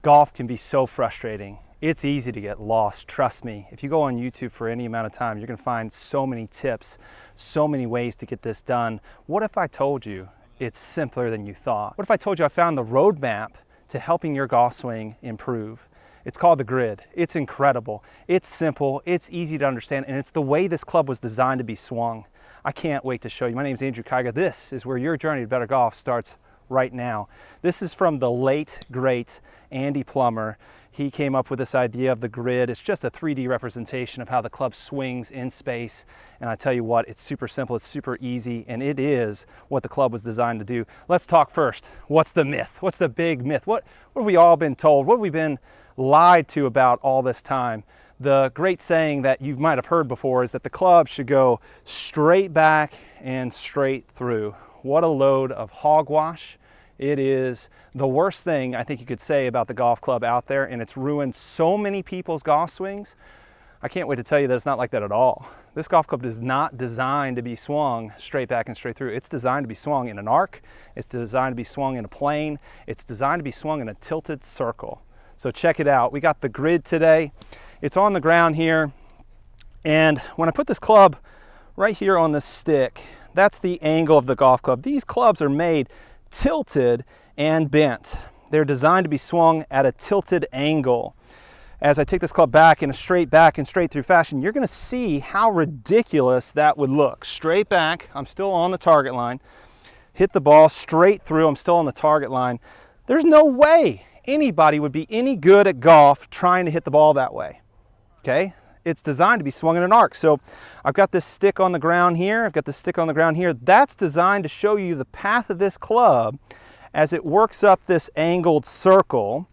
Golf can be so frustrating. It's easy to get lost, trust me. If you go on YouTube for any amount of time, you're gonna find so many tips, so many ways to get this done. What if I told you it's simpler than you thought? What if I told you I found the roadmap to helping your golf swing improve? It's called the grid. It's incredible. It's simple, it's easy to understand, and it's the way this club was designed to be swung. I can't wait to show you. My name is Andrew Kiger. This is where your journey to better golf starts right now. This is from the late, great Andy Plamer. He came up with this idea of the grid. It's just a 3D representation of how the club swings in space. And I tell you what, it's super simple, it's super easy, and it is what the club was designed to do. Let's talk first. What's the myth? What's the big myth? What have we all been told? What have we been lied to about all this time? The great saying that you might have heard before is that the club should go straight back and straight through. What a load of hogwash. It is the worst thing I think you could say about the golf club out there, and it's ruined so many people's golf swings. I can't wait to tell you that it's not like that at all. This golf club is not designed to be swung straight back and straight through. It's designed to be swung in an arc. It's designed to be swung in a plane. It's designed to be swung in a tilted circle. So check it out. We got the grid today. It's on the ground here. And when I put this club right here on this stick, that's the angle of the golf club. These clubs are made tilted and bent. They're designed to be swung at a tilted angle. As I take this club back in a straight back and straight through fashion, you're gonna see how ridiculous that would look. Straight back, I'm still on the target line. Hit the ball straight through, I'm still on the target line. There's no way anybody would be any good at golf trying to hit the ball that way, okay? It's designed to be swung in an arc. So I've got this stick on the ground here. I've got this stick on the ground here. That's designed to show you the path of this club as it works up this angled circle.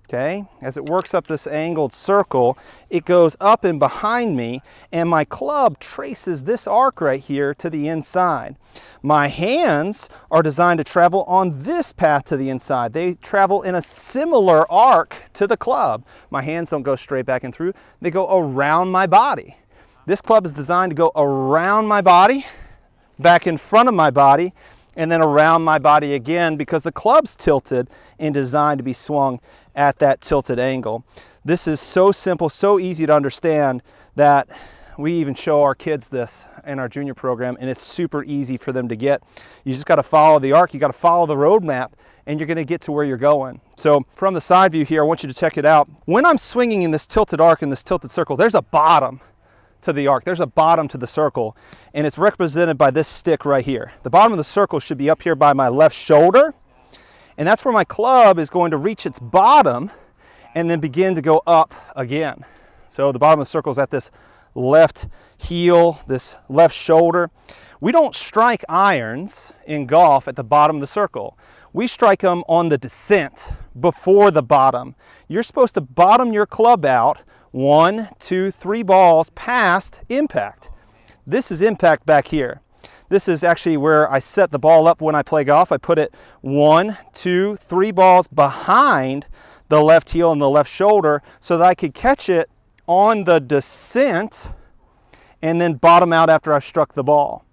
Okay, as it works up this angled circle, it goes up and behind me, and my club traces this arc right here to the inside. My hands are designed to travel on this path to the inside. They travel in a similar arc to the club. My hands don't go straight back and through, they go around my body. This club is designed to go around my body, back in front of my body, and then around my body again, because the club's tilted and designed to be swung at that tilted angle. This is so simple, so easy to understand that we even show our kids this in our junior program, and it's super easy for them to get. You just got to follow the arc, you got to follow the roadmap, and you're going to get to where you're going. So from the side view here, I want you to check it out. When I'm swinging in this tilted arc, in this tilted circle, there's a bottom to the arc. There's a bottom to the circle, and it's represented by this stick right here. The bottom of the circle should be up here by my left shoulder, and that's where my club is going to reach its bottom and then begin to go up again. So the bottom of the circle is at this left heel, this left shoulder. We don't strike irons in golf at the bottom of the circle. We strike them on the descent before the bottom. You're supposed to bottom your club out 1, 2, 3 balls past impact. This is impact back here. This is actually where I set the ball up when I play golf. I put it 1, 2, 3 balls behind the left heel and the left shoulder so that I could catch it on the descent and then bottom out after I've struck the ball.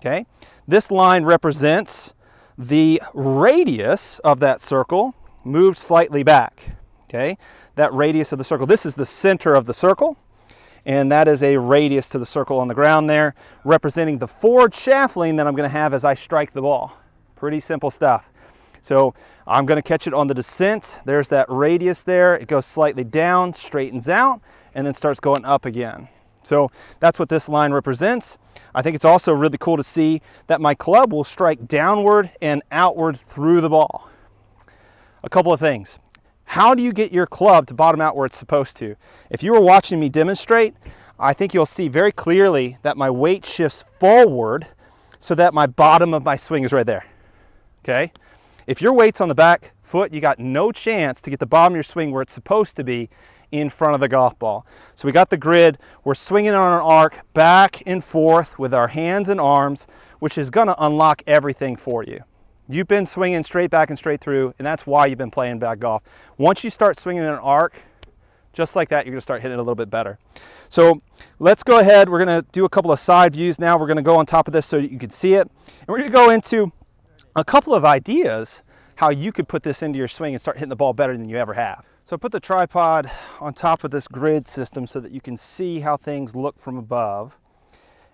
Okay? This line represents the radius of that circle moved slightly back. Okay? That radius of the circle. This is the center of the circle, and that is a radius to the circle on the ground there, representing the forward shaft lean that I'm going to have as I strike the ball. Pretty simple stuff. So I'm going to catch it on the descent. There's that radius there. It goes slightly down, straightens out, and then starts going up again. So that's what this line represents. I think it's also really cool to see that my club will strike downward and outward through the ball. A couple of things. How do you get your club to bottom out where it's supposed to? If you were watching me demonstrate, I think you'll see very clearly that my weight shifts forward so that my bottom of my swing is right there, okay? If your weight's on the back foot, you got no chance to get the bottom of your swing where it's supposed to be in front of the golf ball. So we got the grid, we're swinging on an arc back and forth with our hands and arms, which is gonna unlock everything for you. You've been swinging straight back and straight through, and that's why you've been playing bad golf. Once you start swinging in an arc, just like that, you're gonna start hitting it a little bit better. So let's go ahead, we're gonna do a couple of side views now. We're gonna go on top of this so you can see it. And we're gonna go into a couple of ideas how you could put this into your swing and start hitting the ball better than you ever have. So I put the tripod on top of this grid system so that you can see how things look from above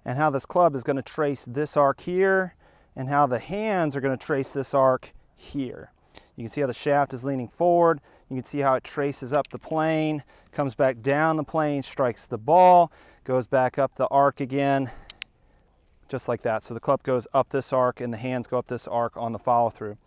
and how this club is going to trace this arc here and how the hands are going to trace this arc here. You can see how the shaft is leaning forward. You can see how it traces up the plane, comes back down the plane, strikes the ball, goes back up the arc again, just like that. So the club goes up this arc and the hands go up this arc on the follow through.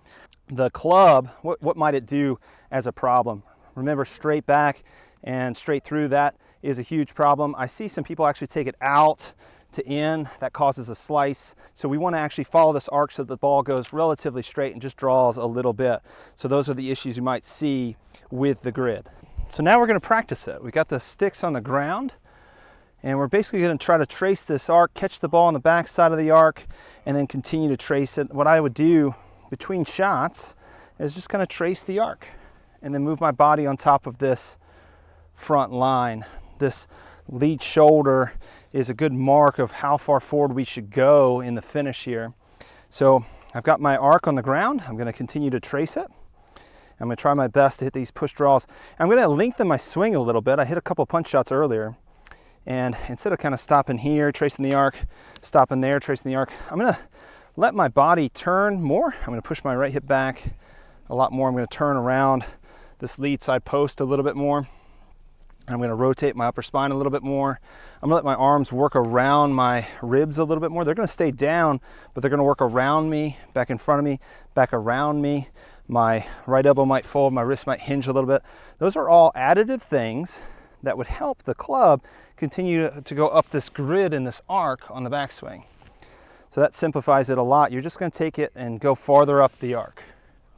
The club, what might it do as a problem? Remember, straight back and straight through, that is a huge problem. I see some people actually take it out to in, that causes a slice. So we want to actually follow this arc so that the ball goes relatively straight and just draws a little bit. So those are the issues you might see with the grid. So now we're going to practice it. We got the sticks on the ground and we're basically going to try to trace this arc, catch the ball on the back side of the arc, and then continue to trace it. What I would do between shots is just kind of trace the arc and then move my body on top of this front line. This lead shoulder is a good mark of how far forward we should go in the finish here. So I've got my arc on the ground. I'm going to continue to trace it. I'm going to try my best to hit these push draws. I'm going to lengthen my swing a little bit. I hit a couple of punch shots earlier, and instead of kind of stopping here, tracing the arc, stopping there, tracing the arc, I'm going to let my body turn more. I'm going to push my right hip back a lot more. I'm going to turn around this lead side post a little bit more. I'm going to rotate my upper spine a little bit more. I'm going to let my arms work around my ribs a little bit more. They're going to stay down, but they're going to work around me, back in front of me, back around me. My right elbow might fold, my wrist might hinge a little bit. Those are all additive things that would help the club continue to go up this grid in this arc on the backswing. So that simplifies it a lot. You're just going to take it and go farther up the arc,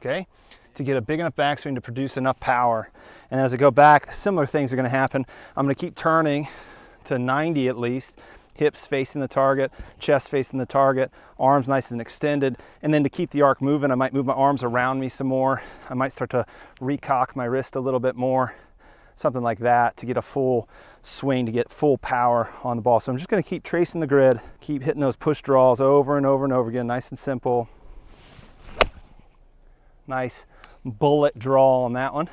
okay, to get a big enough backswing to produce enough power. And as I go back, similar things are going to happen. I'm going to keep turning to 90 at least, hips facing the target, chest facing the target, arms nice and extended. And then to keep the arc moving, I might move my arms around me some more. I might start to recock my wrist a little bit more, something like that, to get a full swing, to get full power on the ball. So I'm just going to keep tracing the grid, keep hitting those push draws over and over and over again, nice and simple. Nice bullet draw on that one.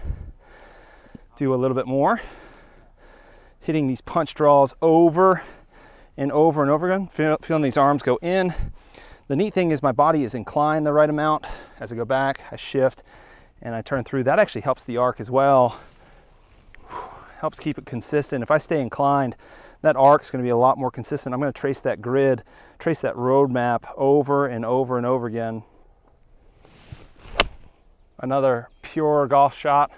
Do a little bit more. Hitting these punch draws over and over and over again, feeling these arms go in. The neat thing is my body is inclined the right amount. As I go back, I shift and I turn through. That actually helps the arc as well. Helps keep it consistent. If I stay inclined, that arc's going to be a lot more consistent. I'm going to trace that grid, trace that roadmap over and over and over again. Another pure golf shot,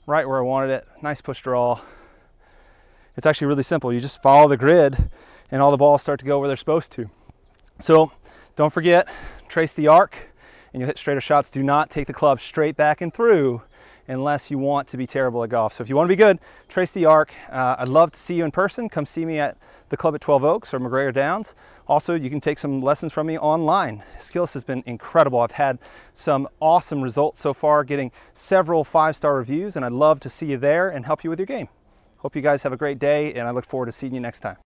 right where I wanted it. Nice push draw. It's actually really simple. You just follow the grid and all the balls start to go where they're supposed to. So don't forget, trace the arc and you'll hit straighter shots. Do not take the club straight back and through unless you want to be terrible at golf. So if you want to be good, trace the arc. I'd love to see you in person. Come see me at the club at 12 Oaks or McGregor Downs. Also, you can take some lessons from me online. Skills has been incredible. I've had some awesome results so far, getting several 5-star reviews, and I'd love to see you there and help you with your game. Hope you guys have a great day, and I look forward to seeing you next time.